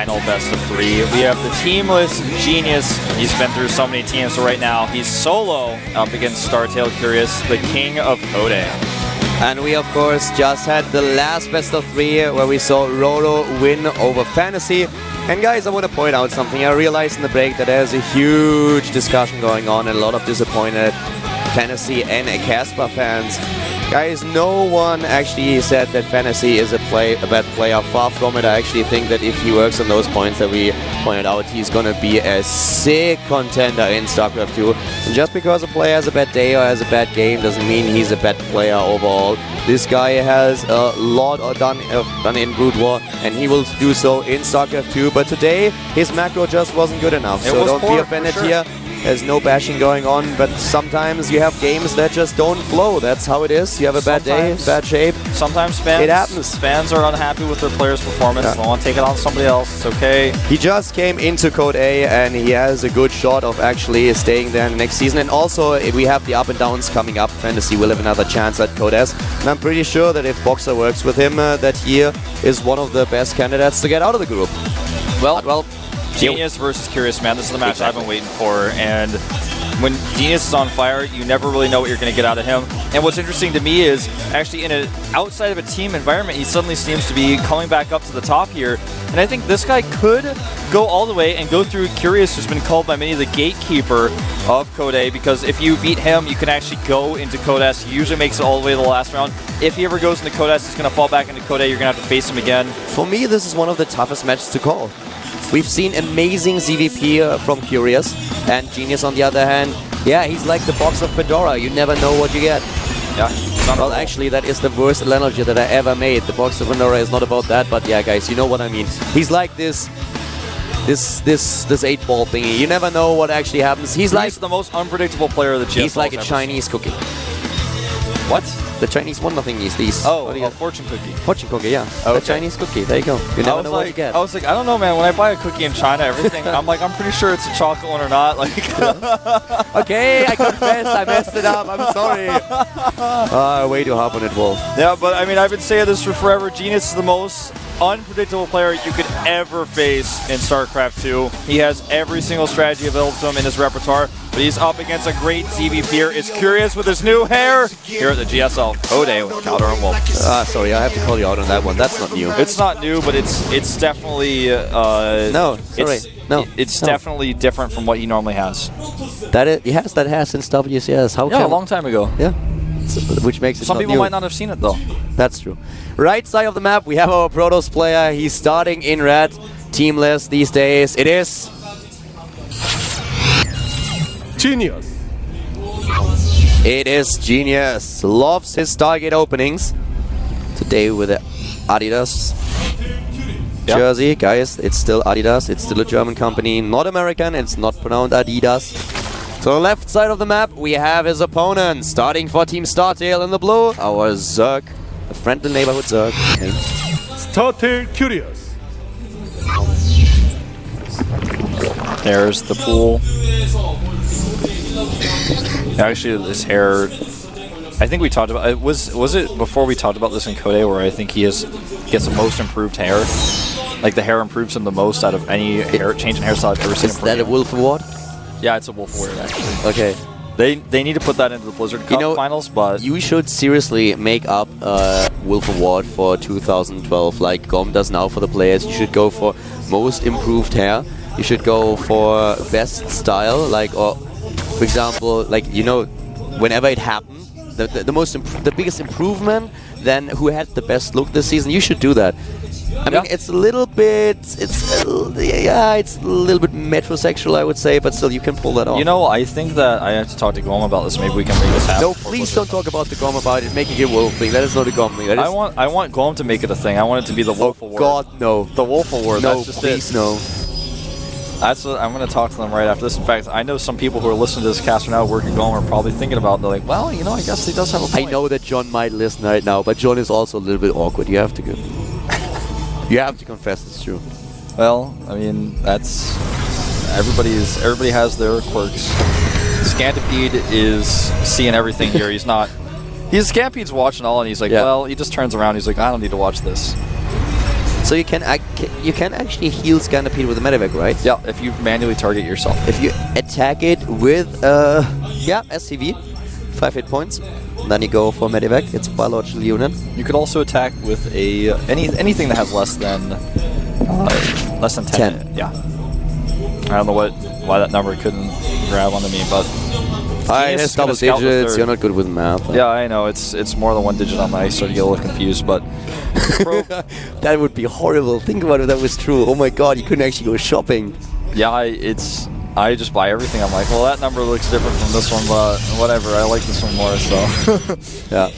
final best of 3. We have the teamless Genius. He's been through so many teams, so right now he's solo up against StarTale Curious, the king of Code. And we, of course, just had the last best of 3 where we saw Roro win over Fantasy. And guys, I want to point out something. I realized in the break that there's a huge discussion going on and a lot of disappointed Fantasy and Casper fans. Guys, no one actually said that Fantasy is a bad player. Far from it. I actually think that if he works on those points that we pointed out, he's going to be a sick contender in StarCraft 2. And just because a player has a bad day or has a bad game doesn't mean he's a bad player overall. This guy has a lot done in Brood War, and he will do so in StarCraft 2. But today, his macro just wasn't good enough. So don't be offended here. There's no bashing going on, but sometimes you have games that just don't flow. That's how it is. You have a bad day, bad shape. Sometimes it happens. Fans are unhappy with their player's performance. They want to take it on somebody else. It's okay. He just came into Code A, and he has a good shot of actually staying there next season. And also, we have the up and downs coming up. Fantasy will have another chance at Code S. And I'm pretty sure that if Boxer works with him, that he is one of the best candidates to get out of the group. Well, Genius versus Curious, man. This is the match I've been waiting for. And when Genius is on fire, you never really know what you're going to get out of him. And what's interesting to me is, actually, outside of a team environment, he suddenly seems to be coming back up to the top here. And I think this guy could go all the way and go through Curious, who's been called by many the gatekeeper of Code A, because if you beat him, you can actually go into Code S. He usually makes it all the way to the last round. If he ever goes into Code S, he's going to fall back into Code A. You're going to have to face him again. For me, this is one of the toughest matches to call. We've seen amazing ZVP from Curious, and Genius on the other hand, yeah, he's like the box of Pandora. You never know what you get. Yeah. Well, actually, that is the worst analogy that I ever made. The box of Pandora is not about that, but yeah, guys, you know what I mean. He's like this 8-ball thingy. You never know what actually happens. He's like the most unpredictable player of the GSL. He's like a Chinese cookie. What? The Chinese wonder thingies, these. Oh, fortune cookie. Fortune cookie, yeah. Okay. The Chinese cookie, there you go. You never know what you get. I was like, I don't know, man. When I buy a cookie in China, everything, I'm pretty sure it's a chocolate one or not. Like, okay, I confess, I messed it up. I'm sorry. Way too hard on it, Wolf. Yeah, but I mean, I've been saying this for forever. Genius is the most unpredictable player you could ever face in StarCraft 2. He has every single strategy available to him in his repertoire, but he's up against a great ZVPer. Is Curious with his new hair here at the GSL Code A with Calder and Wolf. Sorry, I have to call you out on that one. That's not new. It's not new, but it's definitely it's definitely different from what he normally has. That has since WCS. A long time ago. Yeah. Which makes it some people might not have seen it though. That's true. Right side of the map, we have our Protoss player. He's starting in red, teamless these days. It is Genius. It is Genius. Loves his Stargate openings. Today with the Adidas jersey, guys. It's still Adidas. It's still a German company, not American. It's not pronounced Adidas. To the left side of the map, we have his opponent. Starting for Team StarTale in the blue, our Zerg, a friendly neighborhood Zerg. Okay. StarTale Curious. There's the pool. Actually, this hair, I think we talked about it. Was it before we talked about this in Code A, where I think he gets the most improved hair? Like the hair improves him the most out of any change in hairstyle I've ever seen. Is that a Wolf Award? Yeah, it's a Wolf Award actually. Okay. They need to put that into the Blizzard Cup finals, but you should seriously make up a Wolf Award for 2012, like GOM does now for the players. You should go for most improved hair. You should go for best style, like, or for example, like, you know, whenever it happened, the biggest improvement, then who had the best look this season. You should do that. I mean, it's a little bit, it's a little bit metrosexual, I would say, but still, you can pull that off. You know, I think that I have to talk to GOM about this. Maybe we can make this happen. No, please don't talk about the GOM about it, making it a Wolf thing. That is not a GOM thing. That is I want GOM to make it a thing. I want it to be the Wolf Award. God, no. The Wolf Award. No, that's just please, no. That's what I'm going to talk to them right after this. In fact, I know some people who are listening to this cast right now working GOM are probably thinking about it. They're like, well, you know, I guess he does have a point. I know that John might listen right now, but John is also a little bit awkward. You have to go. You have to confess it's true. Well, I mean, that's everybody has their quirks. Scantipede is seeing everything here. Scampide's watching all, and he's like, well, he just turns around. He's like, I don't need to watch this. So you can actually heal Scanapede with a Medivac, right? Yeah, if you manually target yourself. If you attack it with SCV, 5 hit points, and then you go for Medivac, it's biological unit. You could also attack with a anything that has less than 10. Yeah. I don't know why that number couldn't grab onto me, but It's double digits. You're not good with math. Yeah, I know. It's more than one digit on the ice, so I get a little confused, but that would be horrible. Think about if that was true. Oh my god, you couldn't actually go shopping. Yeah, I just buy everything. I'm like, well, that number looks different from this one, but whatever. I like this one more, so. Yeah.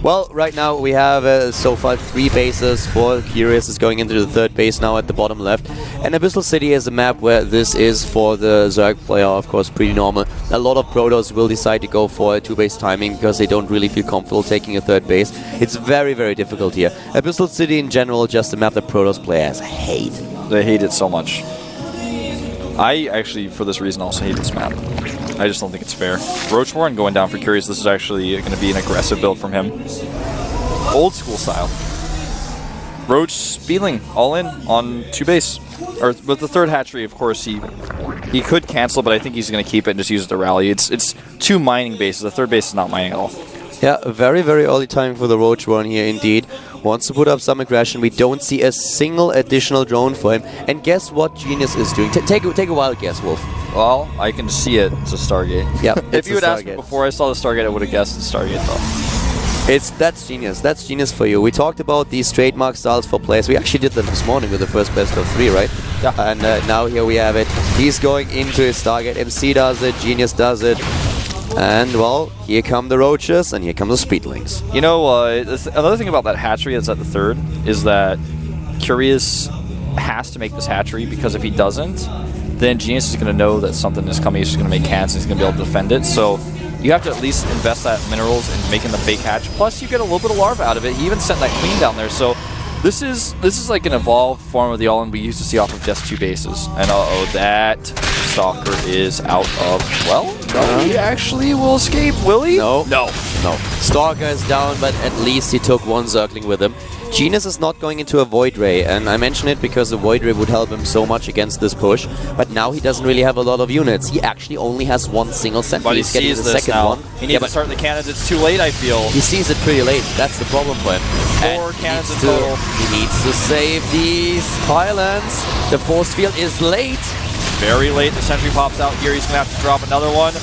Well, right now we have so far 3 bases for Curious is going into the 3rd base now at the bottom left. And Abyssal City is a map where this is for the Zerg player, of course, pretty normal. A lot of Protoss will decide to go for a 2-base timing because they don't really feel comfortable taking a 3rd base. It's very, very difficult here. Abyssal City in general, just a map that Protoss players hate. They hate it so much. I actually, for this reason, also hate this map. I just don't think it's fair. Roach Warren going down for Curious. This is actually going to be an aggressive build from him. Old school style. Roach Spieling all in on 2 base. Or with the 3rd hatchery, of course, he could cancel, but I think he's going to keep it and just use it to rally. It's 2 mining bases. The 3rd base is not mining at all. Yeah, very, very early timing for the Roach Warren here indeed. Wants to put up some aggression. We don't see a single additional drone for him. And guess what Genius is doing? Take a wild guess, Wolf. Well, I can see it. It's a Stargate. Yeah, if you had asked me before I saw the Stargate, I would have guessed the Stargate, though. That's genius. That's genius for you. We talked about these trademark styles for players. We actually did them this morning with the first best of 3, right? Yeah. And now here we have it. He's going into his Stargate. MC does it. Genius does it. And, well, here come the Roaches, and here come the Speedlings. You know, another thing about that hatchery that's at the 3rd is that Curious has to make this hatchery, because if he doesn't, then Genius is going to know that something is coming. He's just going to make cans, and he's going to be able to defend it. So you have to at least invest that minerals in making the fake hatch. Plus, you get a little bit of larva out of it. He even sent that queen down there. So this is like an evolved form of the all-in we used to see off of just 2 bases. And that Stalker is out of, well, no, he actually will escape, will he? No. No. Stalker is down, but at least he took 1 Zergling with him. Genius is not going into a Void Ray, and I mention it because the Void Ray would help him so much against this push, but now he doesn't really have a lot of units. He actually only has 1 single sentry. But he sees the second one. He needs to start the cannons. It's too late, I feel. He sees it pretty late. That's the problem for him. 4 cannons in total. He needs to save these pylons. The force field is late. Very late. The sentry pops out here. He's going to have to drop another one.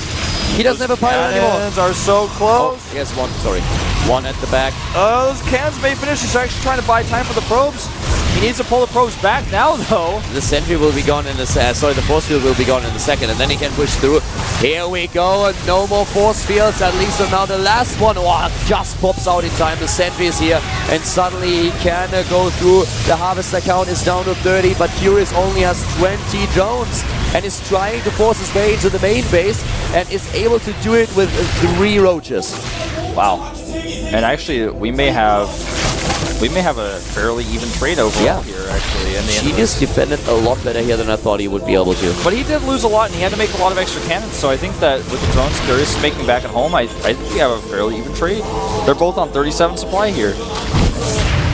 He doesn't have a pylon anymore. Cannons are so close. Oh, he has 1, sorry. 1 at the back. Those cannons may finish. He's actually trying to buy time for the probes. He needs to pull the probes back now, though. The sentry will be gone in the the force field will be gone in the second, and then he can push through. Here we go, and no more force fields, at least now the last one. Oh, just pops out in time. The sentry is here, and suddenly he can go through. The harvester count is down to 30, but Curious only has 20 drones, and is trying to force his way into the main base, and is able to do it with 3 roaches. Wow. And actually, we may have a fairly even trade overall here, actually. And Genius defended a lot better here than I thought he would be able to. But he did lose a lot, and he had to make a lot of extra cannons. So I think that with the drones Curious making back at home, I think we have a fairly even trade. They're both on 37 supply here.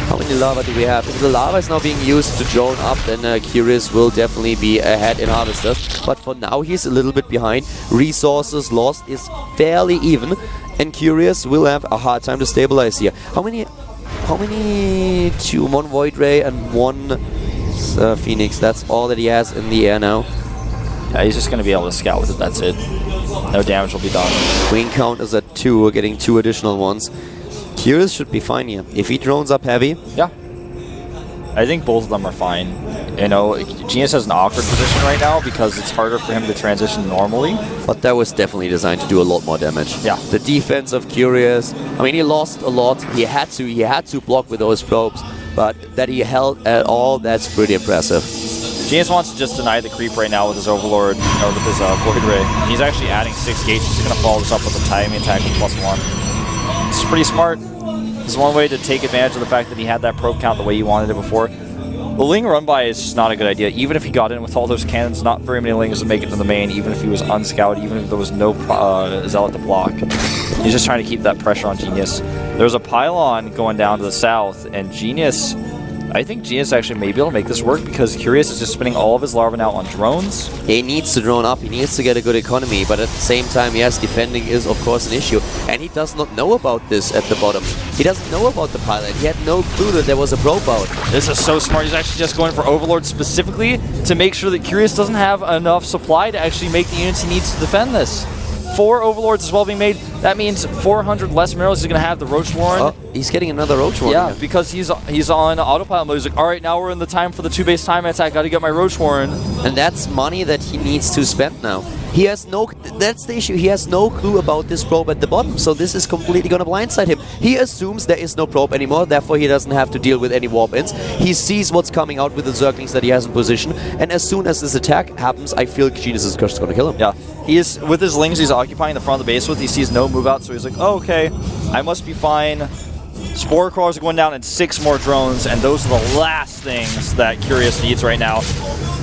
How many lava do we have? If the lava is now being used to drone up, then Curious will definitely be ahead in harvesters. But for now, he's a little bit behind. Resources lost is fairly even, and Curious will have a hard time to stabilize here. How many? 1 Void Ray and 1 Phoenix. That's all that he has in the air now. Yeah, he's just going to be able to scout with it. That's it. No damage will be done. Queen count is at 2. We're getting 2 additional ones. Curious should be fine here. If he drones up heavy. Yeah. I think both of them are fine. You know, Genius has an awkward position right now because it's harder for him to transition normally. But that was definitely designed to do a lot more damage. Yeah. The defense of Curious, I mean, he lost a lot. He had to block with those probes, but that he held at all, that's pretty impressive. Genius wants to just deny the creep right now with his Overlord, or with his Void Ray. He's actually adding 6 gates. He's going to follow this up with a timing attack with +1. It's pretty smart. This is one way to take advantage of the fact that he had that probe count the way he wanted it before. The Ling run-by is just not a good idea. Even if he got in with all those cannons, not very many Lings would make it to the main, even if he was unscouted, even if there was no Zealot to block. He's just trying to keep that pressure on Genius. There's a pylon going down to the south, and Genius I think Genius actually may be able to make this work because Curious is just spinning all of his larvae now on drones. He needs to drone up, he needs to get a good economy, but at the same time, yes, defending is of course an issue. And he does not know about this at the bottom. He doesn't know about the pilot. He had no clue that there was a probe out. This is so smart. He's actually just going for Overlord specifically to make sure that Curious doesn't have enough supply to actually make the units he needs to defend this. 4 Overlords as well being made. That means 400 less minerals he's going to have the Roach Warren. Oh, he's getting another Roach Warren. Yeah, because he's on autopilot mode. He's like, all right, now we're in the time for the 2-base time attack. Got to get my Roach Warren. And that's money that he needs to spend now. He has no, that's the issue, he has no clue about this probe at the bottom, so this is completely gonna blindside him. He assumes there is no probe anymore, therefore he doesn't have to deal with any warp-ins. He sees what's coming out with the Zerglings that he has in position, and as soon as this attack happens, I feel Genius is just gonna kill him. Yeah, he is, with his Lings he's occupying the front of the base with, he sees no move out, so he's like, oh, okay, I must be fine. Spore Crawlers are going down and 6 more drones, and those are the last things that Curious needs right now.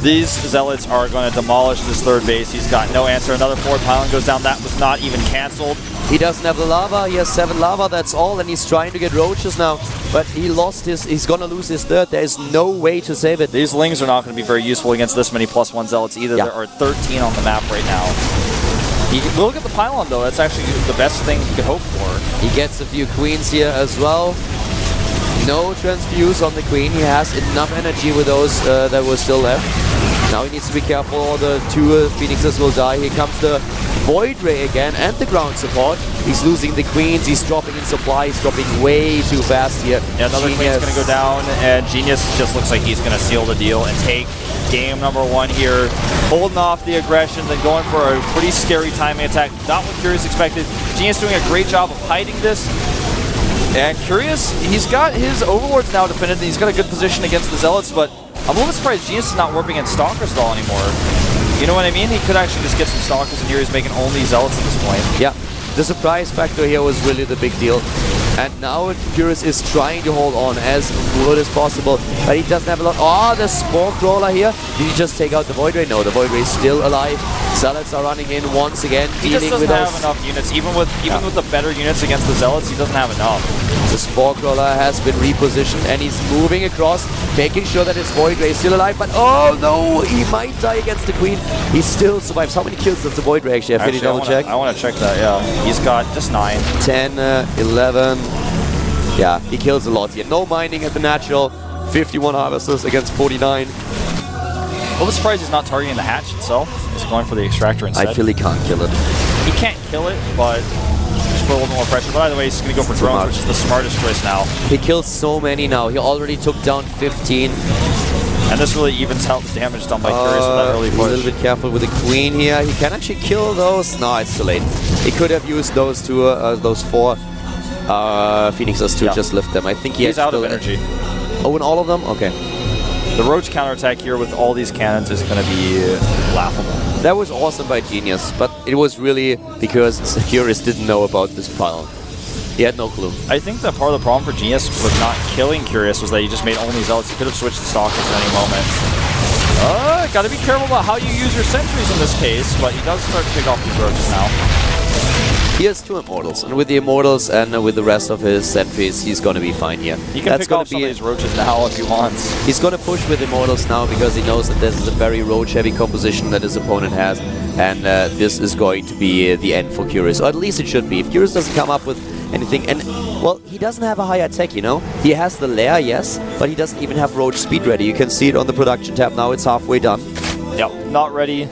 These Zealots are going to demolish this 3rd base. He's got no answer. Another 4th pylon goes down. That was not even cancelled. He doesn't have the lava. He has 7 lava, that's all, and he's trying to get roaches now. But he lost his, he's going to lose his 3rd. There is no way to save it. These Lings are not going to be very useful against this many +1 Zealots either. Yeah. There are 13 on the map right now. Look at the pylon though. That's actually the best thing he could hope for. He gets a few queens here as well. No transfuse on the queen. He has enough energy with those that were still left. Now he needs to be careful, or the 2 Phoenixes will die. Here comes the Void Ray again and the ground support. He's losing the queens. He's dropping in supply. He's dropping way too fast here. Yeah, another queen's going to go down, and Genius just looks like he's going to seal the deal and take game number 1 here. Holding off the aggression, then going for a pretty scary timing attack. Not what Curious expected. Genius doing a great job of hiding this. And Curious, he's got his Overlords now defended, and he's got a good position against the Zealots, but I'm a little bit surprised Genius is not warping in Stalker's Stall anymore. You know what I mean? He could actually just get some Stalkers, and here he's making only Zealots at this point. Yeah, the surprise factor here was really the big deal. And now Curious is trying to hold on as good as possible, but he doesn't have a lot. Oh, the Spore Crawler here. Did he just take out the Void Ray? No, the Void Ray is still alive. Zealots are running in once again, he dealing just with doesn't have enough units. Even with the better units against the Zealots, he doesn't have enough. The Spore Crawler has been repositioned and he's moving across, making sure that his Void Ray is still alive, but oh no, he might die against the Queen. He still survives. How many kills does the Void Ray actually have? Can you double check? I want to check that, yeah. He's got just 9. 10, 11. Yeah, he kills a lot here. No mining at the natural. 51 harvesters against 49. Well, I'm surprised he's not targeting the hatch itself. He's going for the extractor instead. I feel he can't kill it. He can't kill it, but just put a little bit more pressure. But either way, he's going to go for drones, which is the smartest choice now. He kills so many now. He already took down 15. And this really evens out the damage done by Curious with that early push. He's a little bit careful with the Queen here. He can actually kill those. No, it's too late. He could have used those 4 Phoenixes to just lift them. I think he's out of energy. Oh, in all of them? Okay. The Roach counterattack here with all these cannons is going to be laughable. That was awesome by Genius, but it was really because Curious didn't know about this pile. He had no clue. I think that part of the problem for Genius with not killing Curious was that he just made only Zealots. He could have switched to Stalkers at any moment. Gotta be careful about how you use your sentries in this case, but he does start to pick off these Roaches now. He has 2 Immortals, and with the Immortals and with the rest of his sentries, he's going to be fine here. He can pick off some of these Roaches now if he wants. He's going to push with Immortals now because he knows that this is a very Roach-heavy composition that his opponent has, and this is going to be the end for Curious, or at least it should be. If Curious doesn't come up with anything, and well, he doesn't have a high attack, you know? He has the lair, yes, but he doesn't even have Roach speed ready. You can see it on the production tab now, it's halfway done. Yep, not ready.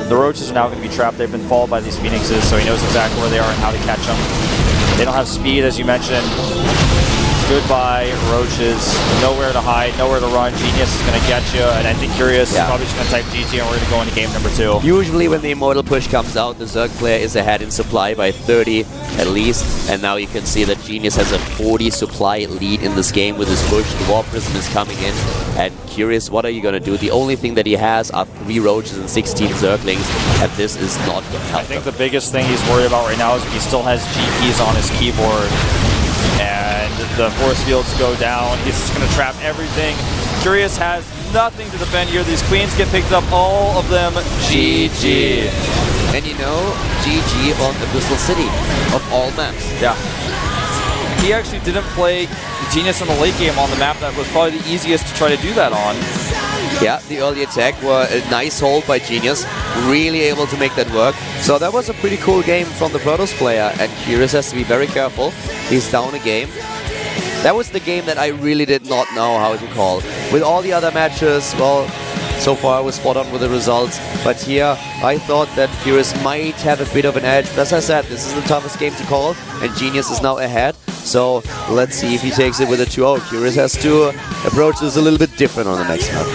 The Roaches are now going to be trapped. They've been followed by these Phoenixes, so he knows exactly where they are and how to catch them. They don't have speed, as you mentioned. Goodbye, Roaches. Nowhere to hide, nowhere to run. Genius is going to get you, and I think Curious is probably just going to type GT, and we're going to go into game number 2. Usually when the Immortal push comes out, the Zerg player is ahead in supply by 30 at least, and now you can see that Genius has a 40 supply lead in this game with his push. The War Prism is coming in, and Curious, what are you going to do? The only thing that he has are 3 Roaches and 16 Zerglings, and this is not going to help I think the biggest thing he's worried about right now is he still has GPs on his keyboard, and the force fields go down. He's just going to trap everything. Curious has nothing to defend here. These queens get picked up, all of them. GG. And you know, GG on Abyssal City of all maps. Yeah. he actually didn't play Genius in the late game on the map that was probably the easiest to try to do that on. Yeah, the early attack were a nice hold by Genius, really able to make that work. So that was a pretty cool game from the Protoss player, and Curious has to be very careful. He's down a game. That was the game that I really did not know how to call. With all the other matches, well, so far I was spot on with the results, but here I thought that Curious might have a bit of an edge. But as I said, this is the toughest game to call, and Genius is now ahead. So let's see if he takes it with a 2-0. Curious has to approach this a little bit different on the next map.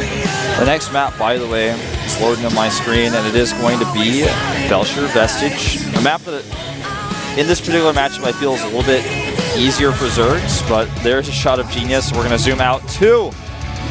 The next map, by the way, is loading on my screen, and it is going to be Belcher Vestige. A map that, in this particular matchup, I feel is a little bit easier for Zergs, but there's a shot of Genius. We're going to zoom out to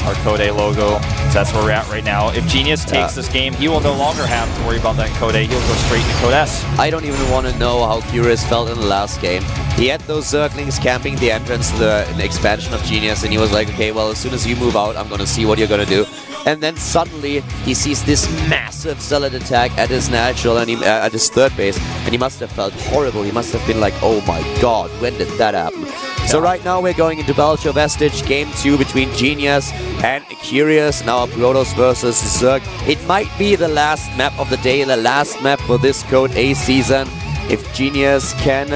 our Code A logo. So that's where we're at right now. If Genius takes this game, he will no longer have to worry about that Code A. He'll go straight to Code S. I don't even want to know how Curious felt in the last game. He had those Zerglings camping the entrance to the expansion of Genius, and he was like, okay, well, as soon as you move out, I'm going to see what you're going to do. And then suddenly he sees this massive Zealot attack at his natural and at his third base, and he must have felt horrible. He must have been like, oh my god, when did that happen? Yeah. So right now we're going into Belcher Vestige, game 2 between Genius and Curious, now Protoss versus Zerg. It might be the last map of the day, the last map for this Code A season. If Genius can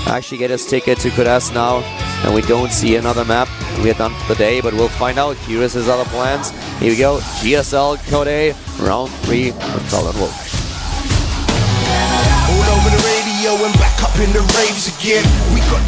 actually get his ticket to Code S now, and we don't see another map, we are done for the day, but we'll find out. Curious has other plans. Here we go, GSL Code A, round 3 with Colin Wolf. All over the radio and back up in the raves again. We got